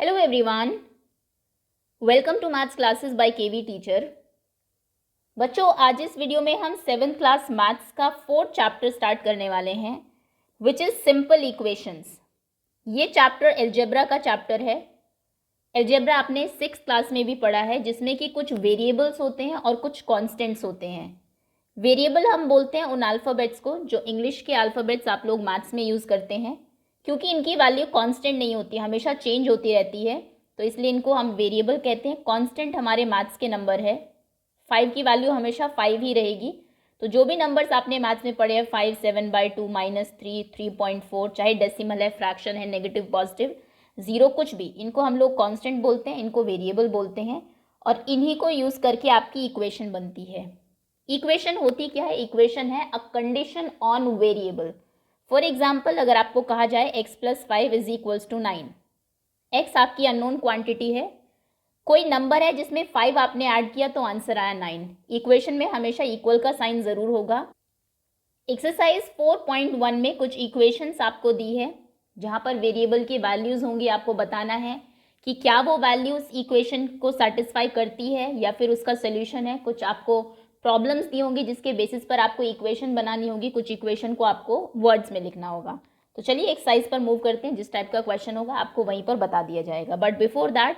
Hello everyone, welcome to maths classes by KV teacher. बच्चों, आज इस वीडियो में हम 7th क्लास मैथ्स का 4th चैप्टर स्टार्ट करने वाले हैं विच इज़ सिंपल इक्वेशंस। ये चैप्टर एल्जेब्रा का चैप्टर है। एल्जेब्रा आपने 6th क्लास में भी पढ़ा है, जिसमें कि कुछ वेरिएबल्स होते हैं और कुछ कॉन्स्टेंट्स होते हैं। वेरिएबल हम बोलते हैं उन अल्फ़ाबेट्स को जो इंग्लिश के अल्फ़ाबेट्स आप लोग मैथ्स में यूज़ करते हैं, क्योंकि इनकी वैल्यू कांस्टेंट नहीं होती, हमेशा चेंज होती रहती है, तो इसलिए इनको हम वेरिएबल कहते हैं। कांस्टेंट हमारे मैथ्स के नंबर है, 5 की वैल्यू हमेशा 5 ही रहेगी। तो जो भी नंबर्स आपने मैथ्स में पढ़े हैं 5, 7/2, -3, 3.4, चाहे डेसिमल है, फ्रैक्शन है, नेगेटिव, पॉजिटिव, ज़ीरो, कुछ भी, इनको हम लोग कांस्टेंट बोलते हैं, इनको वेरिएबल बोलते हैं और इन्हीं को यूज़ करके आपकी इक्वेशन बनती है। इक्वेशन होती क्या है? इक्वेशन है a condition on variable. For example, अगर आपको कहा जाए x + 5 = 9, x आपकी अननोन क्वांटिटी है, कोई नंबर है जिसमें 5 आपने ऐड किया तो आंसर आया 9। इक्वेशन में हमेशा इक्वल का साइन ज़रूर होगा। एक्सरसाइज 4.1 में कुछ इक्वेशंस आपको दी है, जहाँ पर वेरिएबल की वैल्यूज़ होंगी। आपको बताना है कि क्या वो वैल्यूज़ इक्वेशन को सेटिस्फाई करती है या फिर उसका सोल्यूशन है। कुछ आपको प्रॉब्लम्स दी होंगी जिसके बेसिस पर आपको इक्वेशन बनानी होगी, कुछ इक्वेशन को आपको वर्ड्स में लिखना होगा। तो चलिए एक्सरसाइज पर मूव करते हैं। जिस टाइप का क्वेश्चन होगा आपको वहीं पर बता दिया जाएगा। बट बिफोर दैट,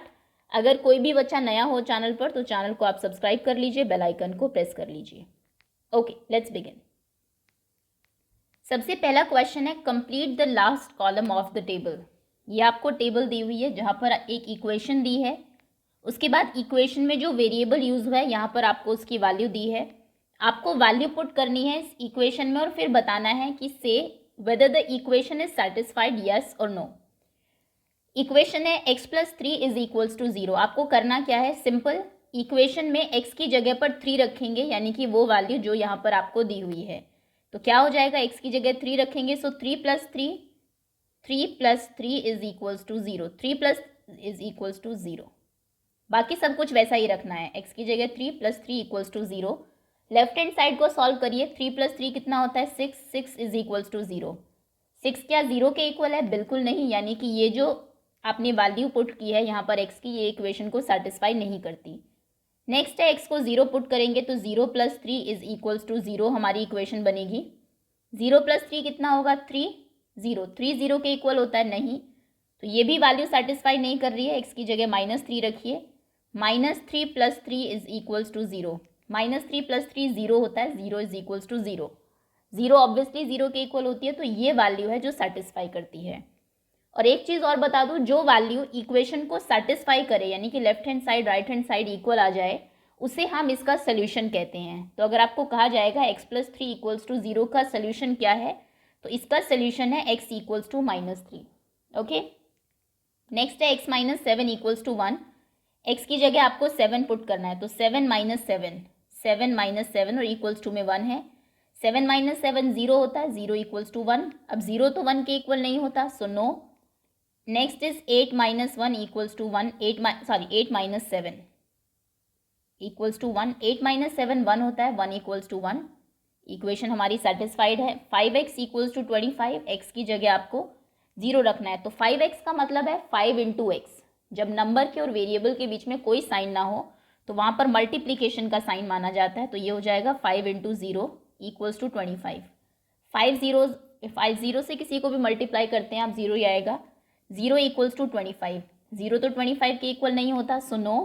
अगर कोई भी बच्चा नया हो चैनल पर तो चैनल को आप सब्सक्राइब कर लीजिए, बेल आइकन को प्रेस कर लीजिए। Okay, let's begin. सबसे पहला क्वेश्चन है, complete the last column of the table. ये आपको टेबल दी हुई है जहाँ पर एक इक्वेशन दी है, उसके बाद इक्वेशन में जो वेरिएबल यूज़ हुआ है यहाँ पर आपको उसकी वैल्यू दी है। आपको वैल्यू पुट करनी है इस इक्वेशन में और फिर बताना है कि से whether the equation is satisfied, yes और नो। इक्वेशन है x + 3 = 0। आपको करना क्या है? सिंपल, इक्वेशन में x की जगह पर 3 रखेंगे, यानी कि वो वैल्यू जो यहाँ पर आपको दी हुई है। तो क्या हो जाएगा? x की जगह 3 रखेंगे, सो 3 + 3 = 0। 3 + 0। बाकी सब कुछ वैसा ही रखना है। x की जगह 3 + 3 = 0। लेफ्ट हैंड साइड को सॉल्व करिए। 3 + 3 कितना होता है? 6। 6 = 0। 6 क्या 0 के इक्वल है? बिल्कुल नहीं, यानी कि ये जो आपने वैल्यू पुट की है यहाँ पर x की, ये इक्वेशन को सेटिस्फाई नहीं करती। नेक्स्ट है, x को 0 पुट करेंगे तो 0 + 3 = 0 हमारी इक्वेशन बनेगी। 0 + 3 कितना होगा? 3। 0, 3 0 के इक्वल होता है? नहीं, तो ये भी वैल्यू सेटिस्फाई नहीं कर रही है। x की जगह -3 रखिए। -3 + 3 = 0। -3 + 3 0 होता है, 0 = 0। 0 ऑब्वियसली 0 के इक्वल होती है, तो ये वैल्यू है जो सेटिस्फाई करती है। और एक चीज़ और बता दूं, जो वैल्यू इक्वेशन को सेटिस्फाई करे, यानी कि left hand side right hand side equal आ जाए, उसे हम इसका सोल्यूशन कहते हैं। तो अगर आपको कहा जाएगा x + 3 = 0 का सोल्यूशन क्या है, तो इसका सोल्यूशन है x = -3। ओके, नेक्स्ट है x - 7 = 1। x की जगह आपको 7 पुट करना है, तो 7 - 7, 7 - 7 और इक्वल्स टू में 1 है। 7 - 7 0 होता है, 0 = 1। अब 0 तो 1 के इक्वल नहीं होता, सो नो। Next is 8 - 1 = 1। 8 - 7 = 1। 8 - 7 1 होता है, 1 = 1। इक्वेशन हमारी सेटिस्फाइड है। 5x = 25। x की जगह आपको 0 रखना है, तो 5x का मतलब है 5 × x। जब नंबर के और वेरिएबल के बीच में कोई साइन ना हो तो वहाँ पर मल्टीप्लिकेशन का साइन माना जाता है, तो ये हो जाएगा 5 × 0 = 25। 5 0 से किसी को भी मल्टीप्लाई करते हैं आप, 0 ही आएगा। 0 = 25। 0 तो 25 के इक्वल नहीं होता, सो नो।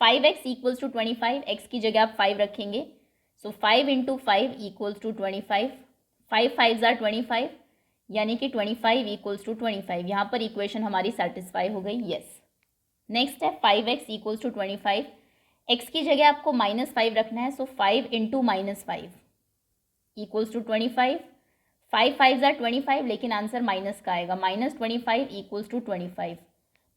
5x = 25, x की जगह आप 5 रखेंगे, सो 5 × 5 = 25। 5 5 = 25, यानी कि 25 = 25। यहाँ पर इक्वेशन हमारी सेटिस्फाई हो गई, यस। नेक्स्ट है 5x = 25। x की जगह आपको -5 रखना है, सो 5 × -5 = 25। 5 5 = 25, लेकिन आंसर माइनस का आएगा। -25 = 25।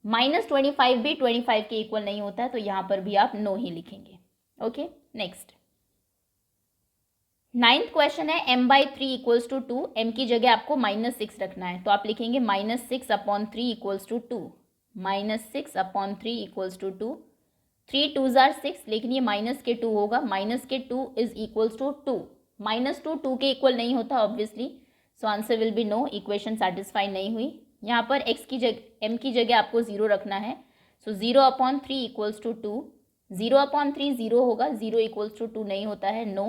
-25 भी 25 के इक्वल नहीं होता है, तो यहाँ पर भी आप नो ही लिखेंगे। ओके, नेक्स्ट 9th क्वेश्चन है, m/3 = 2। m की जगह आपको -6 रखना है, तो आप लिखेंगे -6/3 = 2। -6/3 = 2। 3 2s are 6, लेकिन ये माइनस के 2 होगा। -2 = 2। -2 2 के इक्वल नहीं होता obviously, so answer will be no. Equation satisfy नहीं हुई। यहाँ पर x की जगह m की जगह आपको 0 रखना है। सो 0/3 इक्वल्स टू 2, 0/3 0 होगा, 0 इक्वल्स टू 2 नहीं होता है, नो।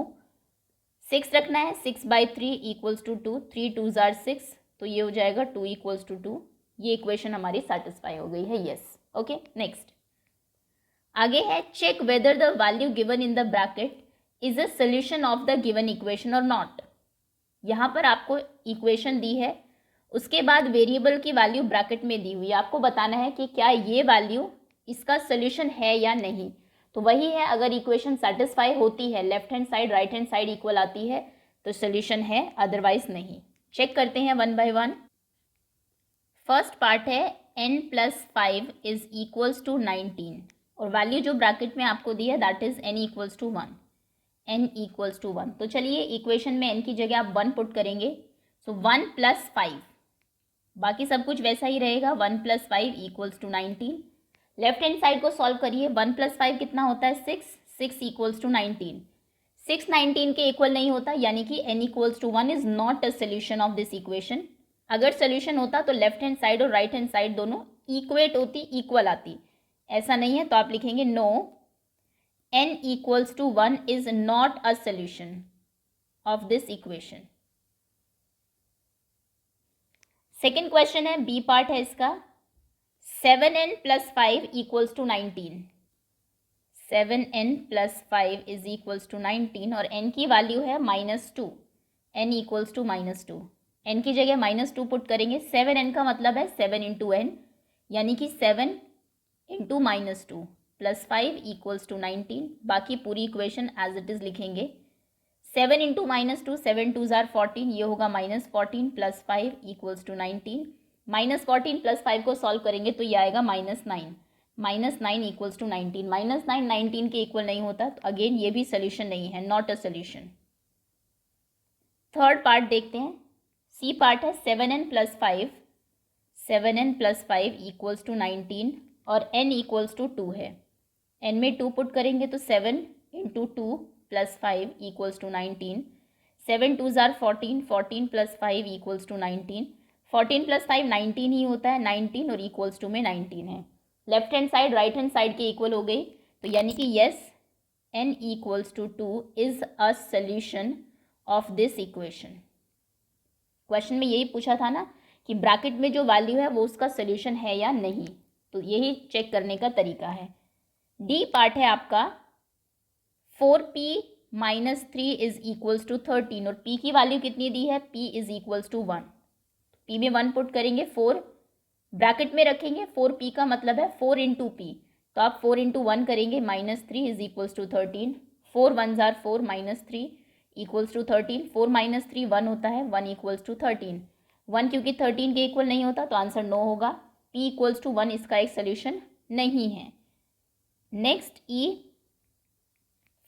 6 रखना है, 6/3 इक्वल्स टू 2, 3 2s are 6, तो ये हो जाएगा 2 इक्वल्स टू 2। ये इक्वेशन हमारी सेटिस्फाई हो गई है, यस। ओके, नेक्स्ट आगे है check whether the value given in the bracket is a solution of the given equation or not. यहाँ पर आपको इक्वेशन दी है, उसके बाद वेरिएबल की वैल्यू ब्रैकेट में दी हुई है, आपको बताना है कि क्या ये वैल्यू इसका सोल्यूशन है या नहीं। तो वही है, अगर इक्वेशन सेटिस्फाई होती है, left hand side right hand side equal आती है तो सोल्यूशन है, अदरवाइज नहीं। चेक करते हैं one by one. First part है n+5 इज इक्वल्स टू 19 और वैल्यू जो ब्रैकेट में आपको दी है that is n equals to 1, n equals to 1। तो चलिए इक्वेशन में n की जगह आप 1 पुट करेंगे, सो 1+5, बाकी सब कुछ वैसा ही रहेगा, 1+5 equals to 19। Left hand side को सॉल्व करिए, 1+5 कितना होता है 6, 6 इक्वल्स टू 19, 6 19 के इक्वल नहीं होता, यानी कि n equals to 1 is not a solution of this equation. अगर सोल्यूशन होता तो लेफ्ट हैंड साइड और राइट हैंड साइड दोनों इक्वेट होती, इक्वल आती, ऐसा नहीं है, तो आप लिखेंगे no, n equals to 1 is not a solution of this equation. Second question है, बी पार्ट है इसका, 7n+5 equals to 19, 7n+5 is equals to 19 और n की वैल्यू है -2, n इक्वल्स टू -2, n की जगह -2 पुट करेंगे, 7n का मतलब है 7 इंटू n, यानी कि 7 इंटू -2 +5 इक्वल्स टू 19। बाकी पूरी इक्वेशन एज इट इज़ लिखेंगे, 7 इंटू -2, 7 2s are 14, ये होगा -14 +5 इक्वल्स टू 19, -14 +5 को सॉल्व करेंगे तो ये आएगा -9, -9 इक्वल्स टू 19, -9 19 के इक्वल नहीं होता, तो अगेन ये भी सोल्यूशन नहीं है, not a solution. Third part देखते हैं, सी पार्ट है, 7n+5, 7n+5 इक्वल्स टू 19 और n इक्वल्स टू 2 है, n में 2 पुट करेंगे तो 7 into 2 +5 equals to 19, 7 2s are 14, 14 +5 equals to 19, 14 +5 19 ही होता है, 19 और इक्वल्स टू में 19 है, left hand side right hand side के इक्वल हो गई, तो यानी कि yes, n equals to 2 is a solution of this equation. Question में यही पूछा था ना कि ब्रैकेट में जो वैल्यू है वो उसका सोल्यूशन है या नहीं, तो यही चेक करने का तरीका है। डी पार्ट है आपका, 4p-3 इज इक्वल्स टू 13 और p की वैल्यू कितनी दी है, p is equals to 1, p में 1 पुट करेंगे, 4 ब्रैकेट में रखेंगे, 4p का मतलब है 4 इंटू p, तो आप 4 इंटू 1 करेंगे, -3 is equals to 13, 4 1s are 4, -3 equals to 13, 4 -3 1 होता है, 1 इक्वल्स टू 13, 1 क्योंकि 13 के इक्वल नहीं होता तो आंसर नो होगा, p इक्वल्स टू 1 इसका एक सोल्यूशन नहीं है। Next E,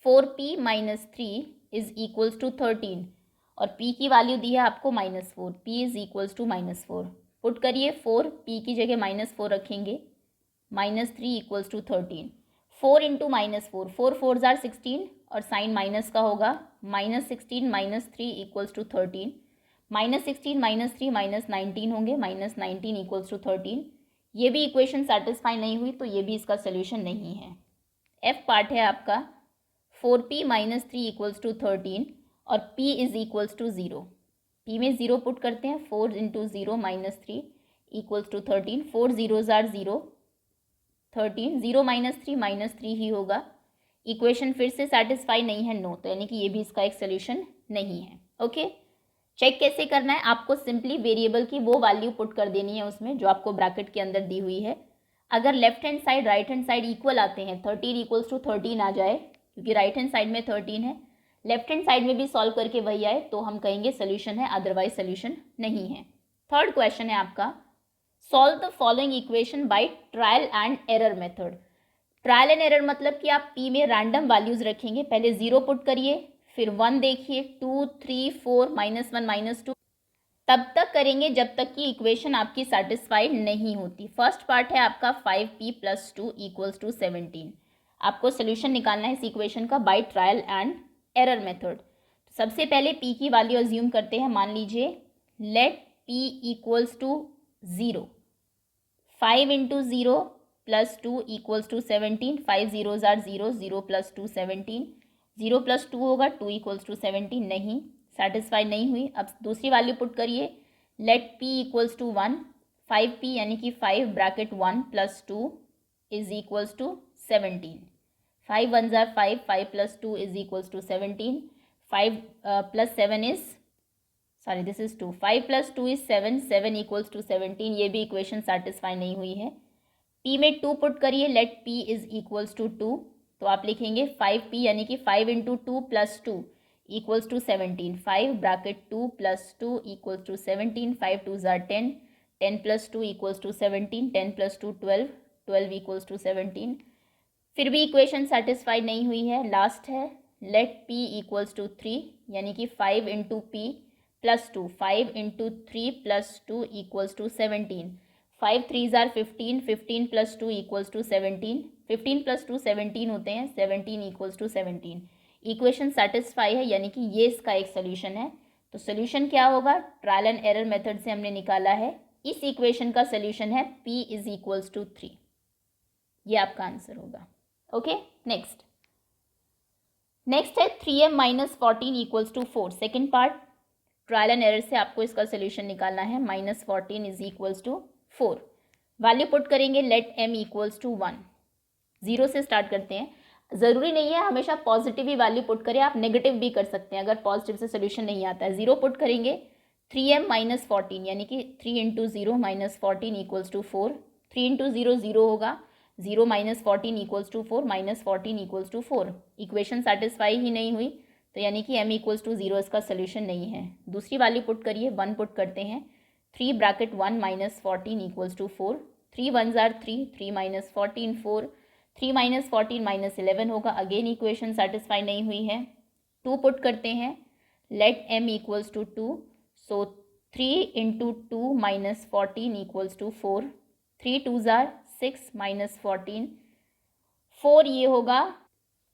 4p-3 is equals to 13 और p की वैल्यू दी है आपको -4, p is equals to -4, put करिए 4, p की जगह -4 रखेंगे, -3 equals to 13, 4 into -4, 4 4s are 16 और साइन माइनस का होगा, -16 -3 इक्वल्स टू 13, -16 -3 -19 होंगे, -19 इक्वल्स टू 13, ये भी इक्वेशन सेटिस्फाई नहीं हुई तो ये भी इसका सोल्यूशन नहीं है। एफ पार्ट है आपका, 4p-3 इक्वल्स टू 13 और p is equals to 0, p में 0 पुट करते हैं, 4 into 0 -3 equals to 13, 4 0s are 0, 13, 0 -3 ही होगा, इक्वेशन फिर से सेटिस्फाई नहीं है, नो, तो यानी कि ये भी इसका एक सोल्यूशन नहीं है। ओके, चेक कैसे करना है, आपको सिंपली वेरिएबल की वो वैल्यू पुट कर देनी है उसमें जो आपको ब्रैकेट के अंदर दी हुई है। अगर left hand side right hand side equal आते हैं, 13 इक्वल्स टू 13 आ जाए, क्योंकि राइट हैंड साइड में 13 है, लेफ्ट हैंड साइड में भी सॉल्व करके वही आए तो हम कहेंगे सोल्यूशन है, अदरवाइज सोल्यूशन नहीं है। थर्ड क्वेश्चन है आपका, solve the following equation by trial and error method. Trial and error मतलब कि आप p में रैंडम वैल्यूज रखेंगे, पहले 0 पुट करिए, फिर 1 देखिए, 2 3 4 -1 -2, तब तक करेंगे जब तक कि इक्वेशन आपकी सेटिस्फाइड नहीं होती। फर्स्ट पार्ट है आपका 5p+2 इक्वल्स टू 17, आपको सोल्यूशन निकालना है इस इक्वेशन का by trial and error method. सबसे पहले p की वैल्यू अज्यूम करते हैं, मान लीजिए let p equals to 0. 5 into 0 plus 2 equals to 17. 5 zeros are 0. 0 plus 2 17. 0 plus 2 होगा 2 equals to 17. नहीं, सेटिस्फाई नहीं हुई. अब दूसरी वैल्यू पुट करिए. Let p equals to 1. 5p यानी कि 5 bracket 1 plus 2 is equals to 17. 5 ones are 5. 5 plus 2 is equals to 17. 5 plus 7 is, sorry this is 2. 5 plus 2 is 7. 7 equals to 17. ये भी इक्वेशन सेटिस्फाई नहीं हुई है. p में 2 पुट करिए. Let p is equals to 2. तो आप लिखेंगे 5p यानी कि 5 into 2 plus 2 equals to 17. 5 bracket 2 plus 2 equals to 17. 5 2s are 10. 10 plus 2 equals to 17. 10 plus 2 12. 12 equals to 17. फिर भी इक्वेशन सेटिस्फाई नहीं हुई है. लास्ट है लेट p इक्वल्स टू 3 यानी कि 5 into p plus 2. 5 into 3 plus 2 equals to 17. 5 3s are 15. 15 plus 2 equals to 17. 15 plus 2 17 होते हैं. 17 इक्वल्स टू 17. इक्वेशन सेटिस्फाई है यानी कि ये इसका एक सोल्यूशन है. तो सोल्यूशन क्या होगा? ट्रायल एंड एरर मेथड से हमने निकाला है. इस इक्वेशन का सोल्यूशन है p इज इक्वल्स टू 3. ये आपका आंसर होगा. ओके, नेक्स्ट है 3m minus 14 equals to 4. Second part, trial and error से आपको इसका सोल्यूशन निकालना है. Minus 14 is equals to 4. Value put करेंगे. Let m equals to 1. 0 से स्टार्ट करते हैं. ज़रूरी नहीं है हमेशा पॉजिटिव ही वैल्यू पुट करें, आप नेगेटिव भी कर सकते हैं अगर पॉजिटिव से सोल्यूशन नहीं आता है. 0 पुट करेंगे. 3m माइनस 14 यानी कि 3 into 0 minus 14 equals to 4. 3 into 0 0 होगा. 0 minus 14 equals to 4. Minus 14 equals to 4. Equation satisfy ही नहीं हुई तो यानी कि m इक्वल्स टू 0 इसका सोल्यूशन नहीं है. दूसरी वैल्यू पुट करिए. 1 पुट करते हैं. 3 bracket 1 minus 14 equals to 4. 3 1s are 3. 3 minus 14 4. 3 minus 14 minus 11 होगा. अगेन इक्वेशन सेटिस्फाई नहीं हुई है. 2 पुट करते हैं. Let m equals to 2. So 3 into 2 minus 14 equals to 4. 3 2s are 6 minus 14. 4 ये होगा.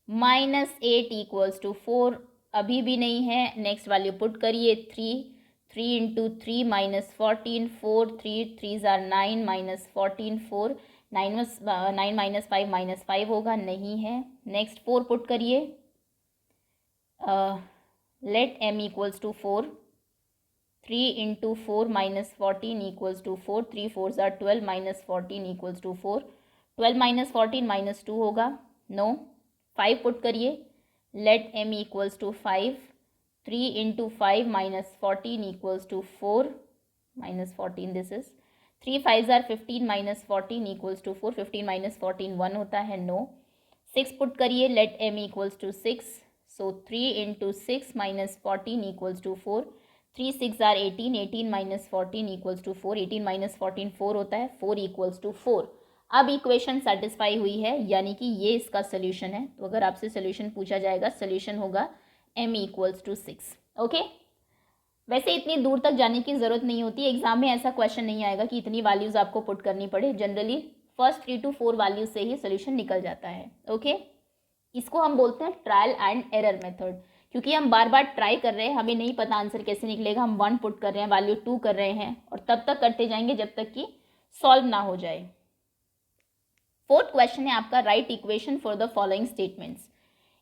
Minus 8 equals to 4. अभी भी नहीं है. नेक्स्ट वैल्यू पुट करिए. 3 into 3 minus 14 4. 3 3s are 9 minus 14 4. 9 minus 5 minus 5 होगा. नहीं है. नेक्स्ट 4 पुट करिए. Let m equals to 4. 3 into 4 minus 14 equals to 4. 3 4s are 12 minus 14 equals to 4. 12 minus 14 minus 2 होगा. नो. 5 पुट करिए. Let m equals to 5. 3 into 5 minus 14 equals to 4 minus 14. This is 3 5s are 15 minus 14 equals to 4. 15 minus 14 1 होता है. No. 6 put करिए. Let m equals to 6. So 3 into 6 minus 14 equals to 4. 3 6 are 18. 18 minus 14 equals to 4. 18 minus 14 4 होता है. 4 equals to 4. अब equation satisfy हुई है यानी कि ये इसका सोल्यूशन है. तो अगर आपसे सोल्यूशन पूछा जाएगा सोल्यूशन होगा m इक्वल्स टू 6. ओके, वैसे इतनी दूर तक जाने की ज़रूरत नहीं होती. एग्जाम में ऐसा क्वेश्चन नहीं आएगा कि इतनी वैल्यूज़ आपको पुट करनी पड़े. जनरली फर्स्ट 3 to 4 वैल्यूज से ही सोल्यूशन निकल जाता है. ओके, इसको हम बोलते हैं ट्रायल एंड एरर मेथड. क्योंकि हम बार बार ट्राई कर रहे हैं, हमें नहीं पता आंसर कैसे निकलेगा. हम 1 पुट कर रहे हैं, वैल्यू 2 कर रहे हैं और तब तक करते जाएंगे जब तक कि सॉल्व ना हो जाए. फोर्थ क्वेश्चन है आपका. Right equation for the following statements.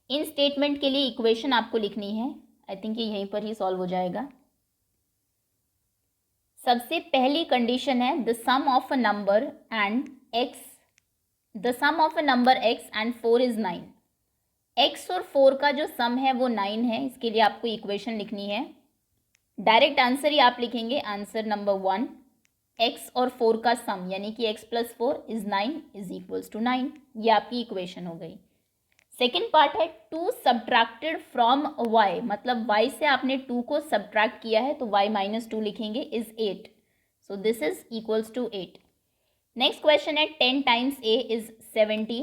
In statement के लिए इक्वेशन आपको लिखनी है. आई थिंक ये यहीं पर ही सॉल्व हो जाएगा. सबसे पहली कंडीशन है the sum of a number and x, the sum of a number x and 4 is 9. x और 4 का जो सम है वो 9 है. इसके लिए आपको इक्वेशन लिखनी है. डायरेक्ट आंसर ही आप लिखेंगे. आंसर नंबर 1, x और 4 का सम यानी कि x plus 4 is 9 is equals to 9. ये आपकी इक्वेशन हो गई. सेकेंड पार्ट है 2 सब्ट्रैक्टेड फ्रॉम y, मतलब y से आपने 2 को सब्ट्रैक्ट किया है तो y माइनस 2 लिखेंगे is 8. So this is equals to 8. Next question है 10 टाइम्स a इज 70.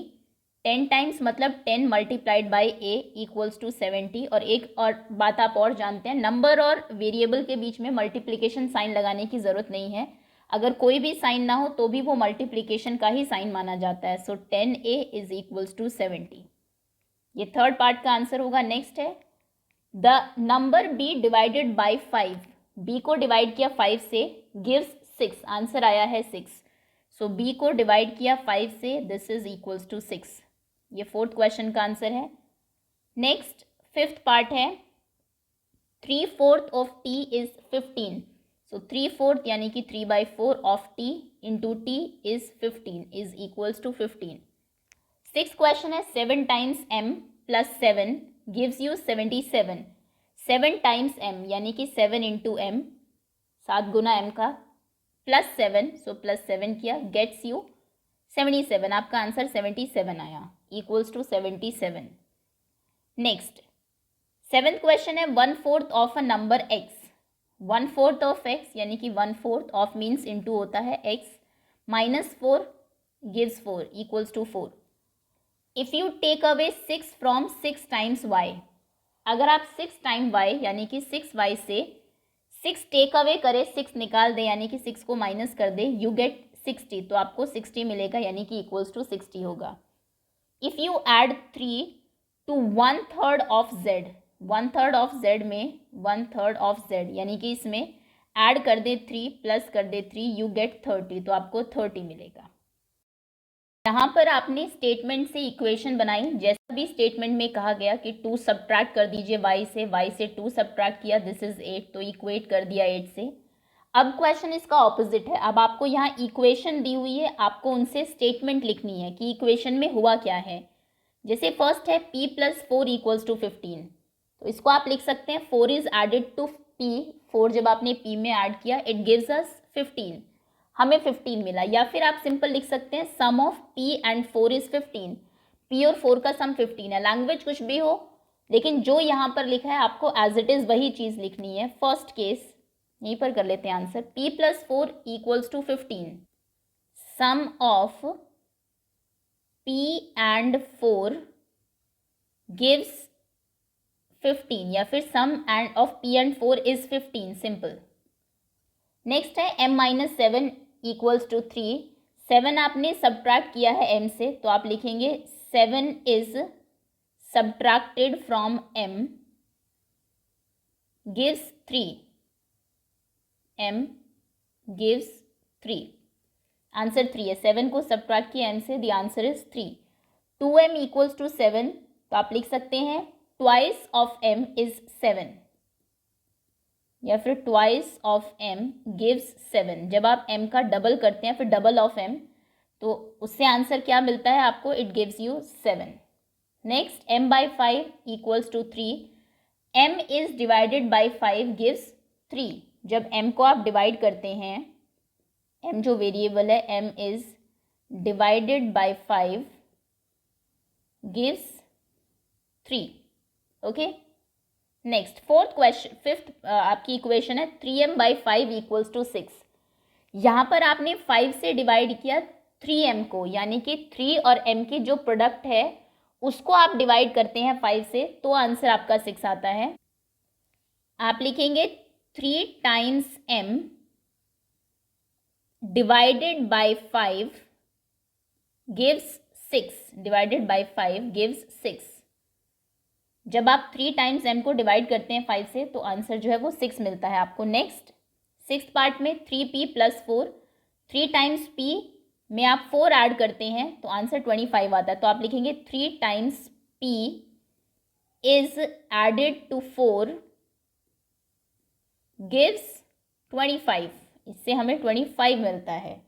10 टाइम्स मतलब 10 multiplied by a equals to 70. और एक और बात आप और जानते हैं, नंबर और वेरिएबल के बीच में मल्टीप्लिकेशन साइन लगाने की ज़रूरत नहीं है. अगर कोई भी साइन ना हो तो भी वो मल्टीप्लिकेशन का ही साइन माना जाता है. सो 10a इज इक्वल्स टू 70. ये थर्ड पार्ट का आंसर होगा. नेक्स्ट है the number b divided by 5. b को डिवाइड किया 5 से गिव्स 6, आंसर आया है 6। सो बी को डिवाइड किया 5 से, दिस इज इक्वल्स टू 6। ये फोर्थ क्वेश्चन का आंसर है। नेक्स्ट फिफ्थ पार्ट है 3/4 ऑफ टी इज 15। सो 3/4 यानी कि 3/4 of T into T is 15 is equals to 15। Six question है 7 times m plus 7 gives you 77। 7 times m यानी कि 7 इंटू एम, 7 गुना m का, प्लस 7, सो प्लस 7 किया, गेट्स यू 77। आपका आंसर 77 आया, equals to 77। Next seventh question है 1/4 of a number x। 1/4 of x यानी कि 1/4 ऑफ मीन्स इंटू होता है x, -4 gives 4 equals to 4। If you take away 6 from 6 times y, अगर आप 6 टाइम y यानी कि 6y से 6 टेक अवे करे, 6 निकाल दे यानी कि 6 को माइनस कर दे, यू गेट 60, तो आपको 60 मिलेगा यानी कि इक्वल्स टू 60 होगा। If you add 3 to 1/3 of z, 1/3 of z में 1/3 ऑफ z यानी कि इसमें ऐड कर दे 3 प्लस कर दे 3, यू गेट 30, तो आपको 30 मिलेगा। यहाँ पर आपने स्टेटमेंट से इक्वेशन बनाई, जैसा भी स्टेटमेंट में कहा गया कि 2 सब्ट्रैक्ट कर दीजिए y से 2 सब्ट्रैक्ट किया, दिस इज 8, तो इक्वेट कर दिया 8 से। अब क्वेश्चन इसका ऑपोजिट है। अब आपको यहाँ इक्वेशन दी हुई है, आपको उनसे स्टेटमेंट लिखनी है कि इक्वेशन में हुआ क्या है। जैसे फर्स्ट है p + 4 इक्वल्स टू 15, तो इसको आप लिख सकते हैं 4 इज एडेड टू p, 4 जब आपने p में ऐड किया इट गिव्स अस 15, हमें 15 मिला। या फिर आप सिंपल लिख सकते हैं sum of p and 4 is 15, p और 4 का सम 15 है। लैंग्वेज कुछ भी हो, लेकिन जो यहाँ पर लिखा है आपको एज इट इज़ वही चीज़ लिखनी है। फर्स्ट केस यहीं पर कर लेते हैं answer, p + 4 equals to 15, sum of p and 4 gives 15, या फिर sum and of p and 4 is 15, simple. Next है m-7 इक्वल्स टू 3। 7 आपने सब्ट्रैक्ट किया है m से, तो आप लिखेंगे 7 is subtracted from m gives 3, m gives 3, answer 3 है। 7 को सब्ट्रैक्ट किया m से, the answer is 3। 2m equals to 7, तो आप लिख सकते हैं ट्वाइस ऑफ m इज 7, या फिर ट्वाइस ऑफ m गिव्स 7। जब आप m का डबल करते हैं फिर डबल ऑफ m, तो उससे आंसर क्या मिलता है आपको, it gives you 7। Next m/5 equals to 3, m is divided by 5 gives 3। जब m को आप डिवाइड करते हैं, m जो वेरिएबल है, m is divided by 5 gives 3, okay. Next fourth question, fifth आपकी इक्वेशन है 3m/5 इक्वल्स टू 6। यहाँ पर आपने 5 से डिवाइड किया 3m को, यानी कि 3 और m की जो प्रोडक्ट है उसको आप डिवाइड करते हैं 5 से, तो आंसर आपका 6 आता है। आप लिखेंगे 3 times m divided by 5 gives 6, divided by 5 gives 6। जब आप 3 टाइम्स m को डिवाइड करते हैं 5 से, तो आंसर जो है वो 6 मिलता है आपको। नेक्स्ट सिक्स पार्ट में 3p + 4, 3 टाइम्स p में आप 4 ऐड करते हैं तो आंसर 25 आता है, तो आप लिखेंगे 3 times p is added to 4 gives 25, इससे हमें 25 मिलता है।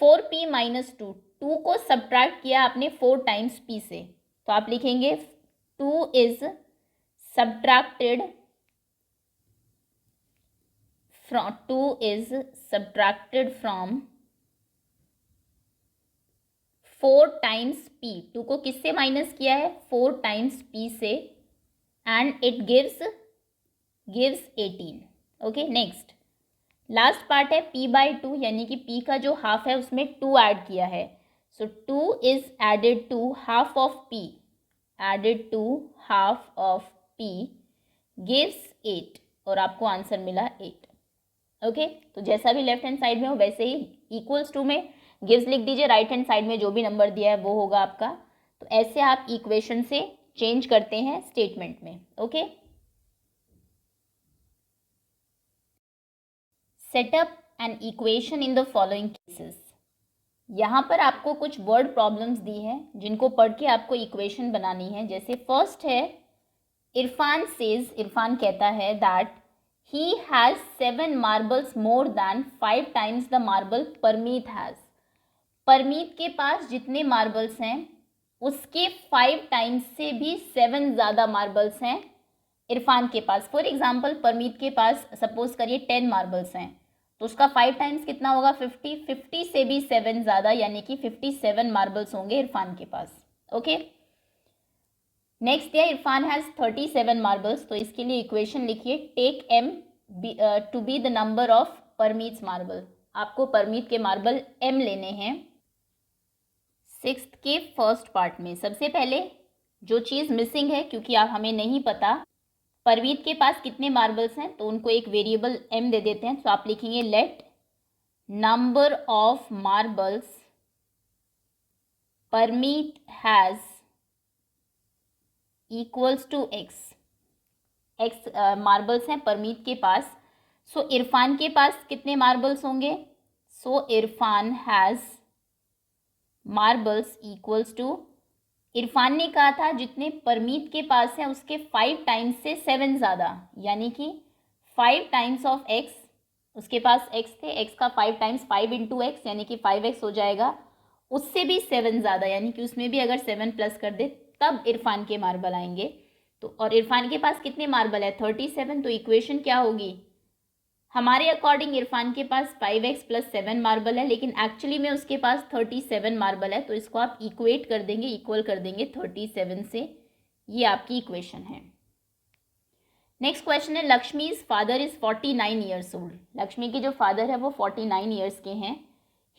4p - 2, 2 को सब्ट्रैक्ट किया आपने 4 टाइम्स p से, तो आप लिखेंगे 2 is subtracted from 4 times p। 2 को किससे माइनस किया है, 4 टाइम्स p से, and it gives 18, okay. Next last part है p/2, यानी कि p का जो हाफ है उसमें 2 ऐड किया है, so 2 is added to half of p, added to half of p gives 8, और आपको आंसर मिला 8, ओके। तो जैसा भी लेफ्ट हैंड साइड में हो वैसे ही इक्वल्स टू में गिव्स लिख दीजिए, राइट हैंड साइड में जो भी नंबर दिया है वो होगा आपका। तो ऐसे आप इक्वेशन से चेंज करते हैं स्टेटमेंट में, okay. Setup an equation in the following cases. यहाँ पर आपको कुछ वर्ड प्रॉब्लम्स दी है जिनको पढ़ के आपको इक्वेशन बनानी है। जैसे फर्स्ट है, इरफान सेज, इरफान कहता है that he has 7 marbles more than 5 times the marble Parmeet has। Parmeet के पास जितने मार्बल्स हैं उसके 5 टाइम्स से भी 7 ज़्यादा मार्बल्स हैं इरफान के पास। फॉर एग्जाम्पल परमीत के पास सपोज करिए 10 मार्बल्स हैं तो उसका 5 टाइम्स कितना होगा 50, 50 से भी 7 ज़्यादा यानी कि 57 मार्बल्स होंगे इरफान के पास। ओके, नेक्स्ट दिया इरफान हैज़ 37 मार्बल्स, तो इसके लिए इक्वेशन लिखिए take m to be the number of Parmeet's marble. आपको परमीत के मार्बल m लेने हैं। सिक्स्थ के फर्स्ट पार्ट में सबसे पहले जो चीज़ मिसिंग है, क्योंकि आप हमें नहीं पता परमीत के पास कितने मार्बल्स हैं, तो उनको एक वेरिएबल m दे देते हैं। तो आप लिखेंगे let number of marbles Parmeet has equals to x marbles हैं परमीत के पास। सो इरफान के पास कितने मार्बल्स होंगे, so Irfan has marbles equals to, Irfan ने कहा था जितने परमीत के पास है उसके 5 टाइम्स से 7 ज़्यादा, यानी कि 5 टाइम्स ऑफ x, उसके पास x थे, x का 5 टाइम्स 5 इंटू एक्स यानी कि 5x हो जाएगा, उससे भी 7 ज़्यादा यानी कि उसमें भी अगर 7 प्लस कर दे तब इरफान के मार्बल आएंगे। तो और इरफान के पास कितने मार्बल है 37, तो इक्वेशन क्या होगी, हमारे अकॉर्डिंग इरफान के पास 5x प्लस 7 मार्बल है, लेकिन एक्चुअली में उसके पास 37 मार्बल है, तो इसको आप इक्वेट कर देंगे, इक्वल कर देंगे 37 से। ये आपकी इक्वेशन है। नेक्स्ट क्वेश्चन है, Lakshmi's father is 49 years old. Lakshmi के जो फादर है वो 49 ईयर्स के हैं।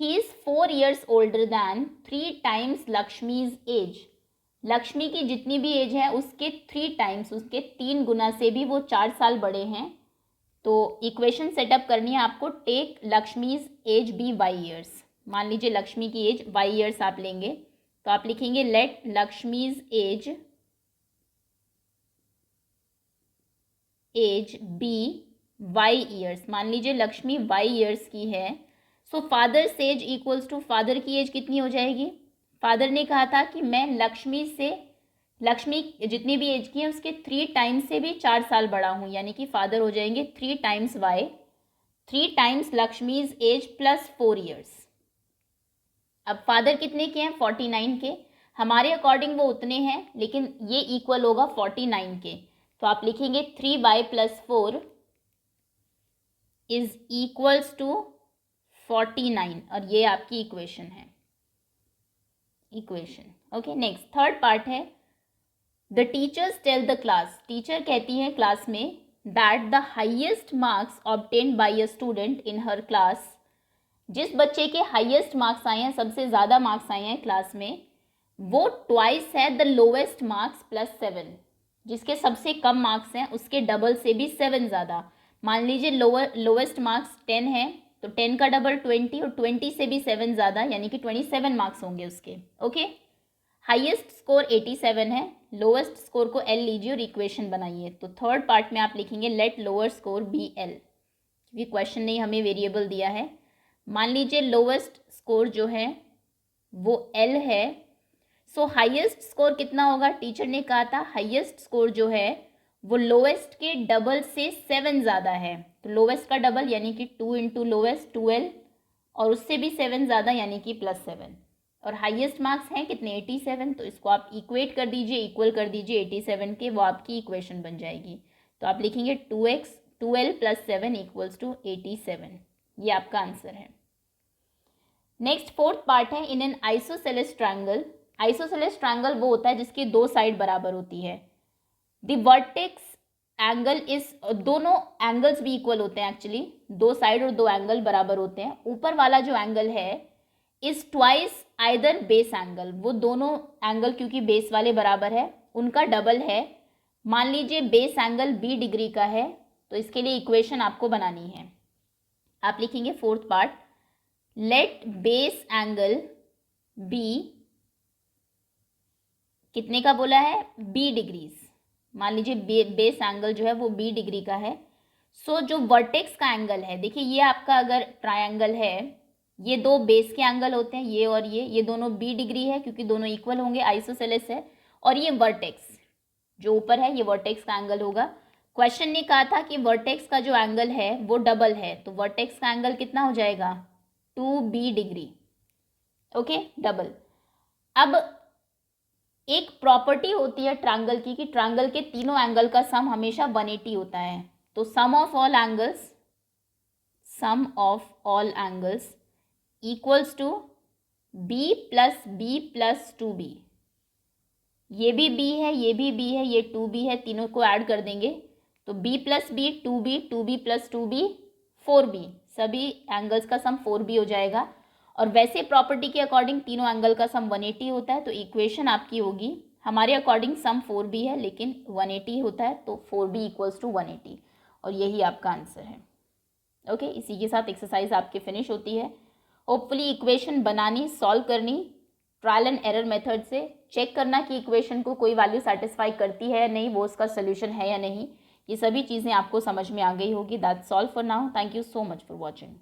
ही is 4 years older than 3 times Lakshmi's age. Lakshmi की जितनी भी एज है उसके 3 टाइम्स, उसके 3 गुना से भी वो 4 साल बड़े हैं। तो इक्वेशन सेटअप करनी है आपको, take Lakshmi's age be Y years. मान लीजिए लक्ष्मी की एज वाई ईयर्स आप लेंगे, तो आप लिखेंगे let Lakshmi's age be Y years. मान लीजिए लक्ष्मी वाई ईयर्स की है, so father's age equals to, father की एज कितनी हो जाएगी, फादर ने कहा था कि मैं लक्ष्मी से, लक्ष्मी जितनी भी एज की है उसके 3 टाइम्स से भी 4 साल बड़ा हूँ, यानी कि फादर हो जाएंगे 3 times Y, 3 times Lakshmi's age plus 4 years. अब फादर कितने के हैं 49 के, हमारे अकॉर्डिंग वो उतने हैं, लेकिन ये इक्वल होगा 49 के, तो आप लिखेंगे 3y plus 4 is equals to 49, और ये आपकी इक्वेशन है, equation. Okay, next third part है, the teachers tell the class. Teacher कहती है क्लास में that the highest marks obtained by a student in her class. जिस बच्चे के हाईएस्ट मार्क्स आए हैं, सबसे ज़्यादा मार्क्स आए हैं क्लास में, वो ट्वाइस है द लोवेस्ट मार्क्स प्लस 7। जिसके सबसे कम मार्क्स हैं उसके डबल से भी 7 ज़्यादा। मान लीजिए लोवेस्ट मार्क्स 10 है, तो 10 का डबल 20, और 20 से भी 7 ज़्यादा यानी कि 27 मार्क्स होंगे उसके। ओके, हाईएस्ट स्कोर 87 है, लोवेस्ट स्कोर को L लीजिए और इक्वेशन बनाइए। तो थर्ड पार्ट में आप लिखेंगे let lower score be L, क्योंकि क्वेश्चन ने हमें वेरिएबल दिया है। मान लीजिए लोवेस्ट स्कोर जो है वो L है, सो हाईएस्ट स्कोर कितना होगा, टीचर ने कहा था हाईएस्ट स्कोर जो है वो लोवेस्ट के डबल से 7 ज़्यादा है, तो लोवेस्ट का डबल यानी कि 2 इंटू लोवेस्ट 12, और उससे भी 7 ज़्यादा यानी कि प्लस 7, और हाईएस्ट मार्क्स हैं कितने 87, तो इसको आप इक्वेट कर दीजिए, इक्वल कर दीजिए 87 के, वो आपकी इक्वेशन बन जाएगी। तो आप लिखेंगे 2L प्लस 7 इक्वल्स टू 87, ये आपका आंसर है। नेक्स्ट फोर्थ पार्ट है, in an isosceles triangle. Isosceles triangle वो होता है जिसकी 2 साइड बराबर होती है। द वर्टेक्स एंगल इज, दोनों एंगल्स भी इक्वल होते हैं एक्चुअली, 2 साइड और 2 एंगल बराबर होते हैं। ऊपर वाला जो एंगल है is twice either base angle, वो दोनों एंगल क्योंकि बेस वाले बराबर है उनका डबल है। मान लीजिए बेस एंगल 20 डिग्री का है, तो इसके लिए इक्वेशन आपको बनानी है। आप लिखेंगे fourth part, let base angle be, कितने का बोला है 20 डिग्रीज। मान लीजिए बेस एंगल जो है वो 20 डिग्री का है, सो जो वर्टेक्स का एंगल है, देखिए ये आपका अगर ट्रायंगल है, ये दो बेस के एंगल होते हैं, ये और ये दोनों 20 डिग्री है क्योंकि दोनों इक्वल होंगे, आइसोसेलेस है। और ये वर्टेक्स जो ऊपर है ये वर्टेक्स का एंगल होगा। क्वेश्चन ने कहा था कि वर्टेक्स का जो एंगल है वो डबल है, तो वर्टेक्स का एंगल कितना हो जाएगा 2b डिग्री। Okay, double. अब एक प्रॉपर्टी होती है ट्रायंगल की कि ट्रायंगल के तीनों एंगल का सम हमेशा 180 होता है। तो sum of all angles equals to b plus b plus 2b। ये भी b है, ये भी b है, ये 2b है, तीनों को ऐड कर देंगे तो b plus b 2b, 2b plus 2b 4b, सभी एंगल्स का सम 4b हो जाएगा। और वैसे प्रॉपर्टी के अकॉर्डिंग तीनों एंगल का सम 180 होता है, तो इक्वेशन आपकी होगी, हमारे अकॉर्डिंग सम 4b है लेकिन 180 होता है, तो 4b इक्वल्स टू 180, और यही आपका आंसर है। ओके, इसी के साथ एक्सरसाइज आपकी फिनिश होती है। होपफुली इक्वेशन बनानी, सॉल्व करनी ट्रायल एंड एरर मेथड से, चेक करना कि इक्वेशन को कोई वैल्यू सेटिस्फाई करती है या नहीं, वो उसका सोल्यूशन है या नहीं, ये सभी चीज़ें आपको समझ में आ गई होगी। That's all for now, thank you so much for watching.